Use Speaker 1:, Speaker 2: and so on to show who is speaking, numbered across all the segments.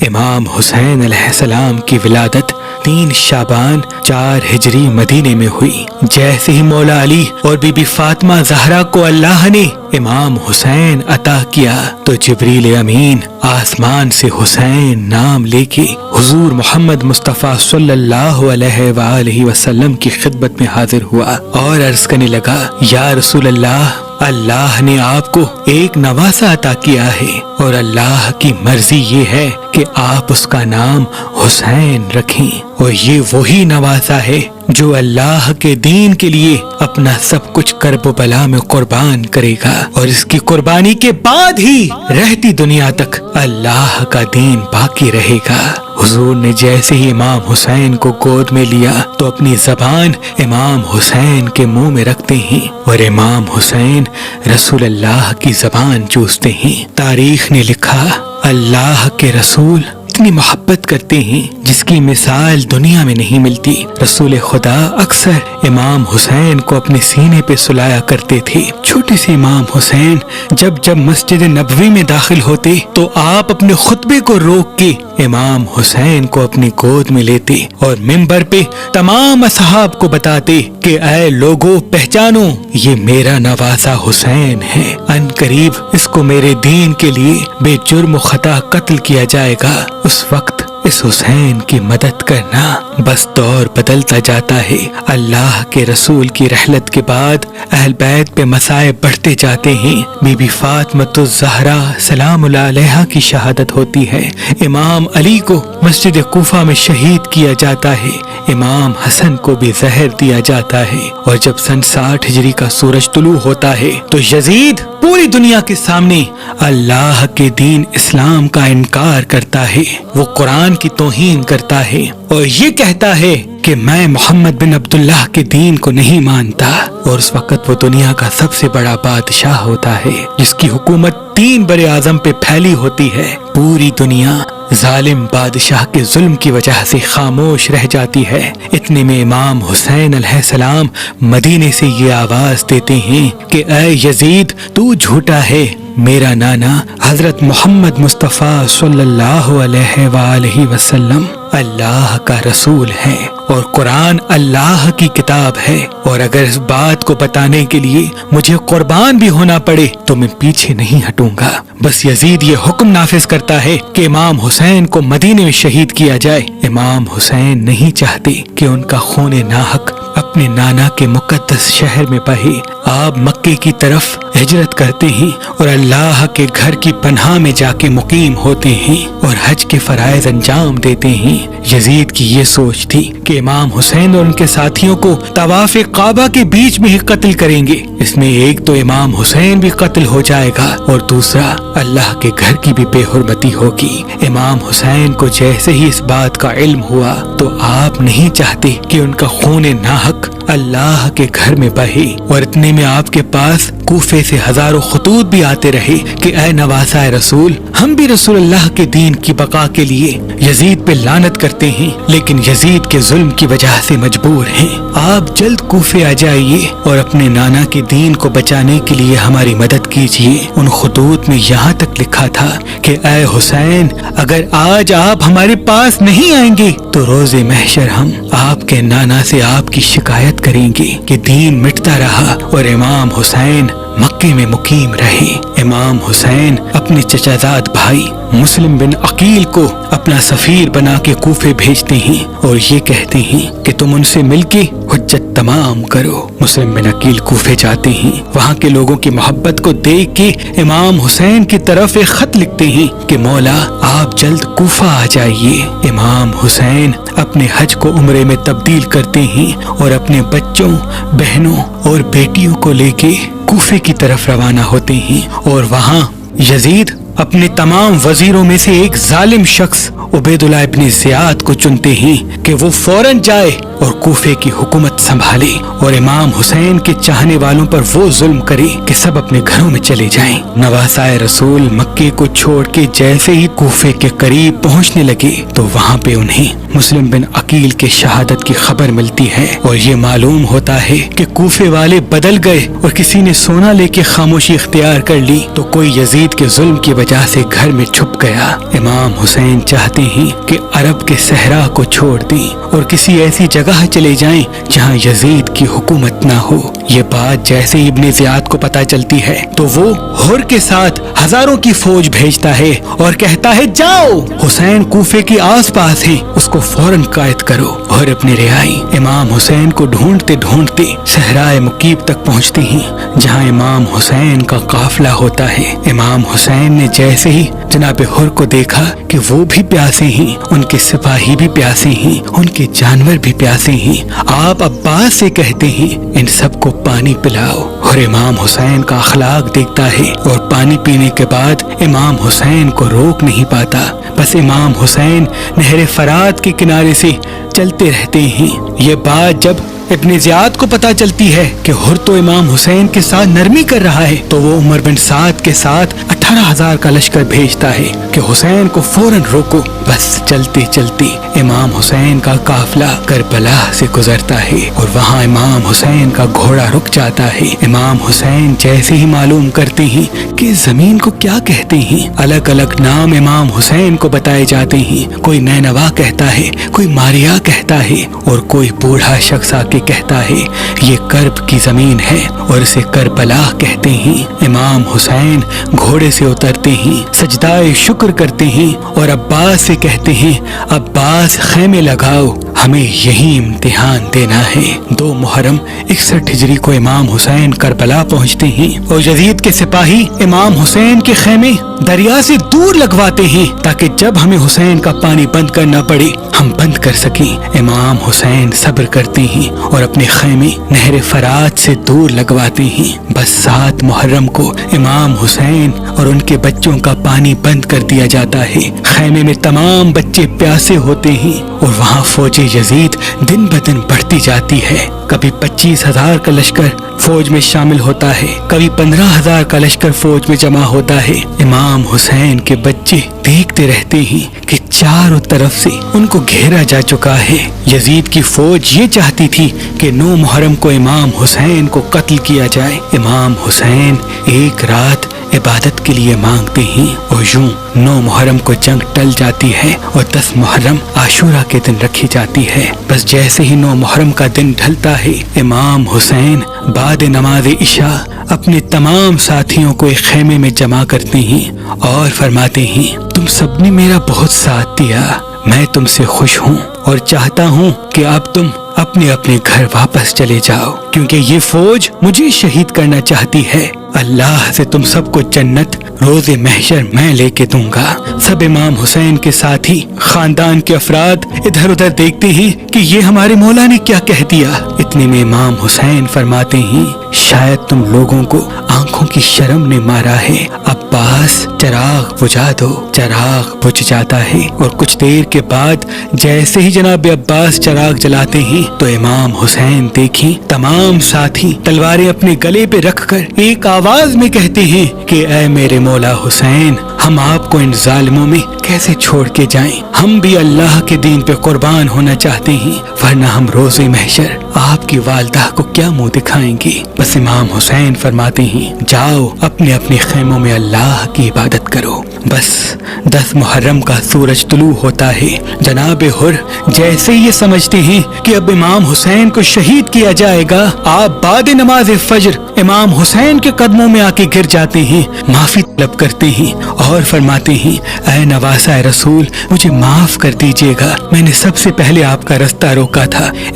Speaker 1: امام حسین علیہ السلام کی ولادت 3 شعبان 4 ہجری مدینے میں ہوئی۔ جیسے ہی مولا علی اور بی بی فاطمہ زہرا کو اللہ نے امام حسین عطا کیا تو جبریل امین آسمان سے حسین نام لے کے حضور محمد مصطفیٰ صلی اللہ علیہ وآلہ وسلم کی خدمت میں حاضر ہوا اور عرض کرنے لگا، یا رسول اللہ نے آپ کو ایک نواسا عطا کیا ہے اور اللہ کی مرضی یہ ہے کہ آپ اس کا نام حسین رکھیں، اور یہ وہی نواسا ہے جو اللہ کے دین کے لیے اپنا سب کچھ کرب و بلا میں قربان کرے گا، اور اس کی قربانی کے بعد ہی رہتی دنیا تک اللہ کا دین باقی رہے گا۔ حضور نے جیسے ہی امام حسین کو گود میں لیا تو اپنی زبان امام حسین کے منہ میں رکھتے ہیں اور امام حسین رسول اللہ کی زبان چوستے ہیں۔ تاریخ نے لکھا، اللہ کے رسول اتنی محبت کرتے ہیں جس کی مثال دنیا میں نہیں ملتی۔ رسول خدا اکثر امام حسین کو اپنے سینے پہ سلایا کرتے تھے۔ چھوٹے سے امام حسین جب مسجد نبوی میں داخل ہوتے تو آپ اپنے خطبے کو روک کے امام حسین کو اپنی گود میں لیتے اور منبر پہ تمام اصحاب کو بتاتے کہ اے لوگو پہچانو، یہ میرا نواسا حسین ہے، ان قریب اس کو میرے دین کے لیے بے جرم و خطا قتل کیا جائے گا۔ اس وقت اس حسین کی مدد کرنا، بس دور بدلتا جاتا ہے۔ اللہ کے رسول کی رحلت کے بعد اہل بیت پہ مصائب بڑھتے جاتے ہیں۔ بی بی فاطمہ الزہرا سلام اللہ علیہا کی شہادت ہوتی ہے۔ امام علی کو مسجد کوفہ میں شہید کیا جاتا ہے۔ امام حسن کو بھی زہر دیا جاتا ہے، اور جب سن 60 ہجری کا سورج طلوع ہوتا ہے تو یزید پوری دنیا کے سامنے اللہ کے دین اسلام کا انکار کرتا ہے، وہ قرآن کی توہین کرتا ہے اور یہ کہتا ہے کہ میں محمد بن عبداللہ کے دین کو نہیں مانتا، اور اس وقت وہ دنیا کا سب سے بڑا بادشاہ ہوتا ہے جس کی حکومت 3 بر اعظم پہ پھیلی ہوتی ہے۔ پوری دنیا ظالم بادشاہ کے ظلم کی وجہ سے خاموش رہ جاتی ہے۔ اتنے میں امام حسین علیہ السلام مدینے سے یہ آواز دیتے ہیں کہ اے یزید، تو جھوٹا ہے، میرا نانا حضرت محمد مصطفیٰ صلی اللہ علیہ وآلہ وسلم اللہ کا رسول ہے اور قرآن اللہ کی کتاب ہے، اور اگر اس بات کو بتانے کے لیے مجھے قربان بھی ہونا پڑے تو میں پیچھے نہیں ہٹوں گا۔ بس یزید یہ حکم نافذ کرتا ہے کہ امام حسین کو مدینے میں شہید کیا جائے۔ امام حسین نہیں چاہتے کہ ان کا خون ناحق اپنے نانا کے مقدس شہر میں بہے۔ آپ مکے کی طرف ہجرت کرتے ہیں اور اللہ کے گھر کی پناہ میں جا کے مقیم ہوتے ہیں اور حج کے فرائض انجام دیتے ہیں۔ یزید کی یہ سوچ تھی کہ امام حسین اور ان کے ساتھیوں کو طواف کعبہ کے بیچ میں ہی قتل کریں گے۔ اس میں ایک تو امام حسین بھی قتل ہو جائے گا اور دوسرا اللہ کے گھر کی بھی بے حرمتی ہوگی۔ امام حسین کو جیسے ہی اس بات کا علم ہوا تو آپ نہیں چاہتے کہ ان کا خون ناحق اللہ کے گھر میں بہے، اور اتنے میں آپ کے پاس کوفے سے ہزاروں خطوط بھی آتے رہے کہ اے نواسا رسول، ہم بھی رسول اللہ کے دین کی بقا کے لیے یزید پہ لعنت کرتے ہیں، لیکن یزید کے ظلم کی وجہ سے مجبور ہیں۔ آپ جلد کوفے آ جائیے اور اپنے نانا کے دین کو بچانے کے لیے ہماری مدد کیجیے۔ ان خطوط میں یہاں تک لکھا تھا کہ اے حسین، اگر آج آپ ہمارے پاس نہیں آئیں گے تو روز محشر ہم آپ کے نانا سے آپ کی شکایت کریں گے کہ دین مٹتا رہا اور امام حسین مکے میں مقیم رہے۔ امام حسین اپنے چچازاد بھائی مسلم بن عقیل کو اپنا سفیر بنا کے کوفے بھیجتے ہیں اور یہ کہتے ہیں کہ تم ان سے مل کے حجت تمام کرو۔ مسلم بن عقیل کوفے جاتے ہیں، وہاں کے لوگوں کی محبت کو دیکھ کے امام حسین کی طرف ایک خط لکھتے ہیں کہ مولا آپ جلد کوفہ آ جائیے۔ امام حسین اپنے حج کو عمرے میں تبدیل کرتے ہیں اور اپنے بچوں، بہنوں اور بیٹیوں کو لے کے کوفے کی طرف روانہ ہوتے ہیں، اور وہاں یزید اپنے تمام وزیروں میں سے ایک ظالم شخص عبید اللہ ابن زیاد کو چنتے ہیں کہ وہ فوراً جائے اور کوفے کی حکومت سنبھالے اور امام حسین کے چاہنے والوں پر وہ ظلم کرے کہ سب اپنے گھروں میں چلے جائیں۔ نواسائے رسول مکے کو چھوڑ کے جیسے ہی کوفے کے قریب پہنچنے لگے تو وہاں پہ انہیں مسلم بن عقیل کے شہادت کی خبر ملتی ہے اور یہ معلوم ہوتا ہے کہ کوفے والے بدل گئے اور کسی نے سونا لے کے خاموشی اختیار کر لی تو کوئی یزید کے ظلم کی وجہ سے گھر میں چھپ گیا۔ امام حسین چاہتے ہیں کہ عرب کے صحرا کو چھوڑ دیں اور کسی ایسی جگہ چلے جائیں جہاں یزید کی حکومت نہ ہو۔ یہ بات جیسے ہی ابن زیاد کو پتہ چلتی ہے تو وہ ہر کے ساتھ ہزاروں کی فوج بھیجتا ہے اور کہتا ہے جاؤ، حسین کوفے کے آس پاس ہیں، اس کو فوراً قائد کرو۔ اور اپنے رہائی امام حسین کو ڈھونڈتے ڈھونڈتے صحرائے مکیب تک پہنچتے ہیں جہاں امام حسین کا قافلہ ہوتا ہے۔ امام حسین نے جیسے ہی جناب حر کو دیکھا کہ وہ بھی پیاسے ہیں، ان کے سپاہی بھی پیاسے ہیں، ان کے جانور بھی پیاسے ہیں، آپ عباس سے کہتے ہیں ان سب کو پانی پلاؤ۔ اور امام حسین کا اخلاق دیکھتا ہے اور پانی پینے کے بعد امام حسین کو روک نہیں پاتا، بس امام حسین نہر فرات کے کنارے سے چلتے رہتے ہیں۔ یہ بات جب ابن زیاد کو پتہ چلتی ہے کہ حر تو امام حسین کے ساتھ نرمی کر رہا ہے تو وہ عمر بن سعد کے ساتھ 18,000 کا لشکر بھیجتا ہے کہ حسین کو فوراً روکو۔ بس چلتے چلتے امام حسین کا قافلہ کربلا سے گزرتا ہے اور وہاں امام حسین کا گھوڑا رک جاتا ہے۔ امام حسین جیسے ہی معلوم کرتے ہیں کہ زمین کو کیا کہتے ہیں، الگ الگ نام امام حسین کو بتائے جاتے ہیں۔ کوئی نینوا کہتا ہے، کوئی ماریا کہتا ہے اور کوئی بوڑھا شخص آ کے کہتا ہے یہ کرب کی زمین ہے اور اسے کربلا کہتے ہیں۔ امام حسین گھوڑے سے اترتے ہیں، سجدہ شکر کرتے ہیں اور عباس سے کہتے ہیں عباس خیمے لگاؤ، ہمیں یہی امتحان دینا ہے۔ 2 محرم 61 ہجری کو امام حسین کربلا پہنچتے ہیں اور یزید کے سپاہی امام حسین کے خیمے دریا سے دور لگواتے ہیں تاکہ جب ہمیں حسین کا پانی بند کرنا پڑے ہم بند کر سکیں۔ امام حسین صبر کرتے ہیں اور اپنے خیمے نہر فرات سے دور لگواتے ہیں۔ بس 7 محرم کو امام حسین اور ان کے بچوں کا پانی بند کر دیا جاتا ہے۔ خیمے میں تمام بچے پیاسے ہوتے ہیں اور وہاں فوج یزید دن بدن بڑھتی جاتی ہے۔ کبھی 25,000 کا لشکر فوج میں شامل ہوتا ہے، کبھی 15,000 کا لشکر فوج میں جمع ہوتا ہے۔ امام حسین کے بچے دیکھتے رہتے ہیں کہ چاروں طرف سے ان کو گھیرا جا چکا ہے۔ یزید کی فوج یہ چاہتی تھی کہ 9 محرم کو امام حسین کو قتل کیا جائے۔ امام حسین ایک رات عبادت کے لیے مانگتے ہیں اور یوں 9 محرم کو جنگ ٹل جاتی ہے اور 10 محرم عاشورہ کے دن رکھی جاتی ہے۔ بس جیسے ہی 9 محرم کا دن ڈھلتا ہے امام حسین بعد نماز عشاء اپنے تمام ساتھیوں کو ایک خیمے میں جمع کرتے ہیں اور فرماتے ہیں تم سب نے میرا بہت ساتھ دیا، میں تم سے خوش ہوں اور چاہتا ہوں کہ اب تم اپنے اپنے گھر واپس چلے جاؤ کیونکہ یہ فوج مجھے شہید کرنا چاہتی ہے۔ اللہ سے تم سب کو جنت روز محشر میں لے کے دوں گا۔ سب امام حسین کے ساتھی خاندان کے افراد ادھر ادھر دیکھتے ہیں کہ یہ ہمارے مولا نے کیا کہہ دیا۔ اتنے میں امام حسین فرماتے ہیں شاید تم لوگوں کو آنکھوں کی شرم نے مارا ہے، عباس چراغ بجھا دو۔ چراغ بجھ جاتا ہے اور کچھ دیر کے بعد جیسے ہی جناب عباس چراغ جلاتے ہیں تو امام حسین دیکھیں تمام ساتھی تلواریں اپنے گلے پہ رکھ کر ایک آواز میں کہتے ہیں کہ اے میرے مولا حسین، ہم آپ کو ان ظالموں میں کیسے چھوڑ کے جائیں؟ ہم بھی اللہ کے دین پہ قربان ہونا چاہتے ہیں، ورنہ ہم روز محشر آپ کی والدہ کو کیا منہ دکھائیں گے؟ بس امام حسین فرماتے ہیں جاؤ اپنے اپنے خیموں میں اللہ کی عبادت کرو۔ بس 10 محرم کا سورج طلوع ہوتا ہے۔ جناب حر جیسے یہ سمجھتے ہیں کہ اب امام حسین کو شہید کیا جائے گا، آپ بعد نماز فجر امام حسین کے قدموں میں آ کے گر جاتے ہیں، معافی طلب کرتے ہیں اور فرماتے ہیں اے نواسہ رسول مجھے معاف کر دیجیے گا، میں نے سب سے پہلے آپ کا رستہ روکا تھا۔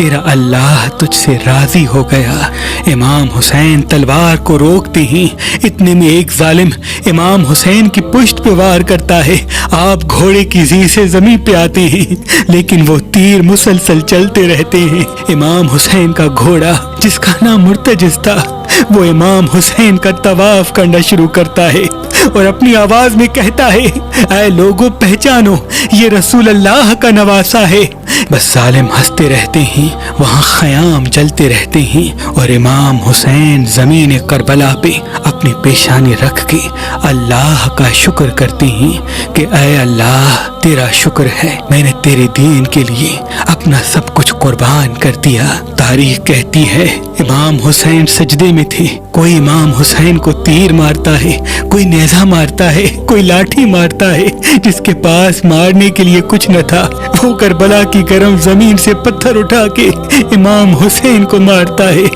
Speaker 1: تیرا اللہ تجھ سے راضی ہو گیا۔ امام حسین تلوار کو روکتے ہیں، اتنے میں ایک ظالم امام حسین کی پشت پہ وار کرتا ہے۔ آپ گھوڑے کی زی سے زمین پہ آتے ہیں، لیکن وہ تیر مسلسل چلتے رہتے ہیں۔ امام حسین کا گھوڑا جس کا نام مرتجز تھا، وہ امام حسین کا طواف کرنا شروع کرتا ہے اور اپنی آواز میں کہتا ہے، اے لوگوں پہچانو، یہ رسول اللہ کا نواسا ہے۔ بس ظالم ہنستے رہتے ہیں، وہاں خیام جلتے رہتے ہیں، اور امام حسین زمین کربلا پہ اپنی پیشانی رکھ کے اللہ کا شکر کرتے ہیں کہ اے اللہ تیرا شکر ہے، میں نے تیرے دین کے لیے اپنا سب کچھ قربان کر دیا۔ تاریخ کہتی ہے امام حسین سجدے میں تھے، کوئی امام حسین کو تیر مارتا ہے، کوئی نیزہ مارتا ہے، کوئی لاٹھی مارتا ہے۔ جس کے پاس مارنے کے لیے کچھ نہ تھا، وہ کربلا کی گرم زمین سے پتھر اٹھا کے امام حسین کو مارتا ہے۔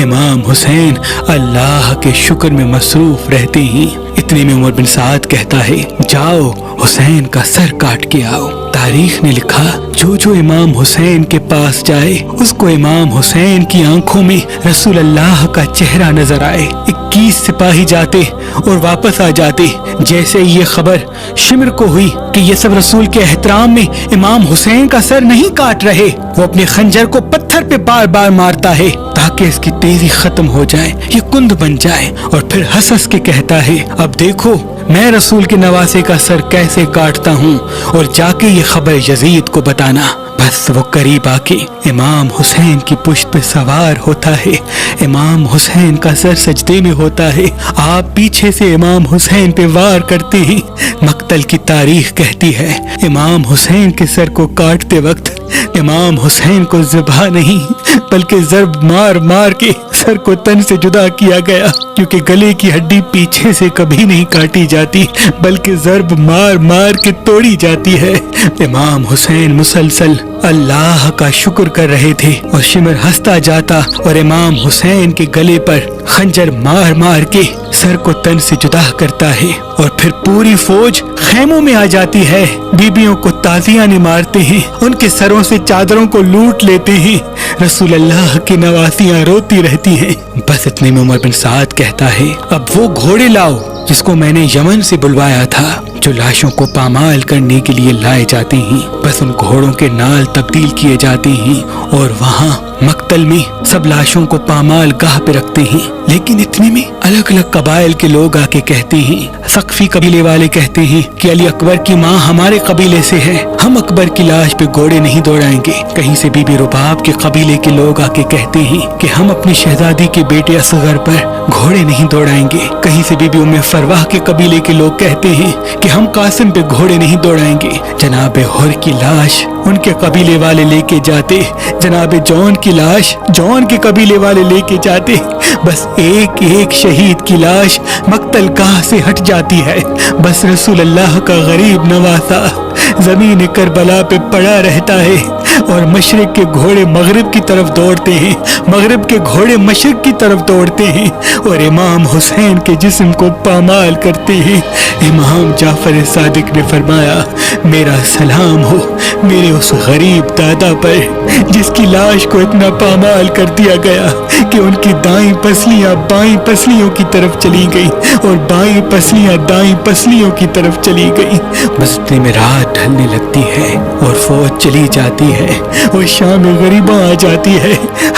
Speaker 1: امام حسین اللہ کے شکر میں مصروف رہتے ہیں۔ اتنے میں عمر بن سعد کہتا ہے، جاؤ حسین کا سر کاٹ کے آؤ۔ تاریخ نے لکھا، جو امام حسین کے پاس جائے اس کو امام حسین کی آنکھوں میں رسول اللہ کا چہرہ نظر آئے۔ 21 سپاہی جاتے اور واپس آ جاتے۔ جیسے یہ خبر شمر کو ہوئی کہ یہ سب رسول کے احترام میں امام حسین کا سر نہیں کاٹ رہے، وہ اپنے خنجر کو پتھر پہ بار بار مارتا ہے تاکہ اس کی تیزی ختم ہو جائے، یہ کند بن جائے، اور پھر ہنس ہنس کے کہتا ہے، اب دیکھو میں رسول کے نواسے کا سر کیسے کاٹتا ہوں، اور جا کے یہ خبر یزید کو بتانا۔ بس وہ قریب آ کے امام حسین کی پشت پہ سوار ہوتا ہے۔ امام حسین کا سر سجدے میں ہوتا ہے، آپ پیچھے سے امام حسین پہ وار کرتے ہیں۔ مقتل کی تاریخ کہتی ہے امام حسین کے سر کو کاٹتے وقت امام حسین کو ذبح نہیں بلکہ ضرب مار مار کے سر کو تن سے جدا کیا گیا، کیونکہ گلے کی ہڈی پیچھے سے کبھی نہیں کاٹی جاتی بلکہ ضرب مار مار کے توڑی جاتی ہے۔ امام حسین مسلسل اللہ کا شکر کر رہے تھے اور شمر ہنستا جاتا اور امام حسین کے گلے پر خنجر مار مار کے سر کو تن سے جدا کرتا ہے، اور پھر پوری فوج خیموں میں آ جاتی ہے۔ بیبیوں کو تازیاں مارتے ہیں، ان کے سروں سے چادروں کو لوٹ لیتے ہیں۔ رسول اللہ کی نواسیاں روتی رہتی ہیں۔ بس اتنے میں عمر بن سعد کہتا ہے، اب وہ گھوڑے لاؤ جس کو میں نے یمن سے بلوایا تھا، جو لاشوں کو پامال کرنے کے لیے لائے جاتے ہیں۔ بس ان گھوڑوں کے نال تبدیل کیے جاتے ہیں اور وہاں مقتل میں سب لاشوں کو پامال گاہ پہ رکھتے ہیں۔ لیکن اتنے میں الگ الگ قبائل کے لوگ آ کے کہتے ہیں، ثقفی قبیلے والے کہتے ہیں کہ علی اکبر کی ماں ہمارے قبیلے سے ہے، ہم اکبر کی لاش پہ گھوڑے نہیں دوڑائیں گے۔ کہیں سے بی بی رباب کے قبیلے کے لوگ آ کے کہتے ہیں کہ ہم اپنی شہزادی کے بیٹے اصغر پر گھوڑے نہیں دوڑائیں گے۔ کہیں سے بی بی ام فروہ کے قبیلے کے لوگ کہتے ہیں کہ ہم قاسم پہ گھوڑے نہیں دوڑائیں گے۔ جناب حر کی لاش ان کے قبیلے والے لے کے جاتے، جناب جون کی لاش جون کے قبیلے والے لے کے جاتے۔ بس ایک ایک شہید کی لاش مقتل گاہ سے ہٹ جاتی ہے۔ بس رسول اللہ کا غریب نواسا زمین کربلا پہ پڑا رہتا ہے، اور مشرق کے گھوڑے مغرب کی طرف دوڑتے ہیں، مغرب کے گھوڑے مشرق کی طرف دوڑتے ہیں اور امام حسین کے جسم کو پامال کرتے ہیں۔ امام جعفر صادق نے فرمایا، میرا سلام ہو میرے اس غریب دادا پر جس کی لاش کو اتنا پامال کر دیا گیا کہ ان کی دائیں پسلیاں بائیں پسلیوں کی طرف چلی گئی اور بائیں پسلیاں دائیں پسلیوں کی طرف چلی گئی۔ بستی میں رات ڈھلنے لگتی ہے اور فوج چلی جاتی ہے اور شام غریباں آ جاتی ہے۔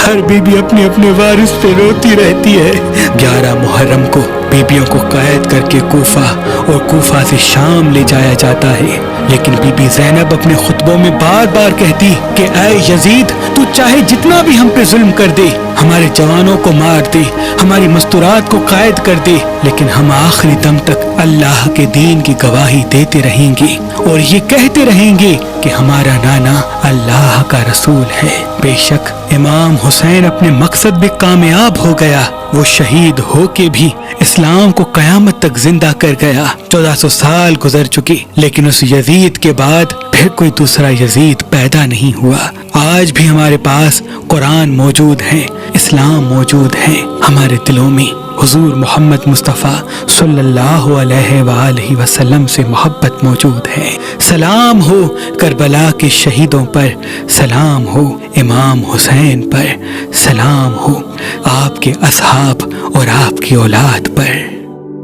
Speaker 1: ہر بیوی اپنے اپنے وارث پہ روتی رہتی ہے۔ 11 محرم کو بیبیوں کو قید کر کے کوفہ اور کوفہ سے شام لے جایا جاتا ہے، لیکن بی بی زینب اپنے خطبوں میں بار بار کہتی کہ اے یزید، تو چاہے جتنا بھی ہم پہ ظلم کر دے، ہمارے جوانوں کو مار دے، ہماری مستورات کو قید کر دے، لیکن ہم آخری دم تک اللہ کے دین کی گواہی دیتے رہیں گے اور یہ کہتے رہیں گے کہ ہمارا نانا اللہ کا رسول ہے۔ بے شک امام حسین اپنے مقصد میں کامیاب ہو گیا، وہ شہید ہو کے بھی اسلام کو قیامت تک زندہ کر گیا۔ 1400 سال گزر چکے، لیکن اس یزید کے بعد پھر کوئی دوسرا یزید پیدا نہیں ہوا۔ آج بھی ہمارے پاس قرآن موجود ہے، اسلام موجود ہے، ہمارے دلوں میں حضور محمد مصطفیٰ صلی اللہ علیہ وآلہ وسلم سے محبت موجود ہے۔ سلام ہو کربلا کے شہیدوں پر، سلام ہو امام حسین پر، سلام ہو آپ کے اصحاب اور آپ کی اولاد پر۔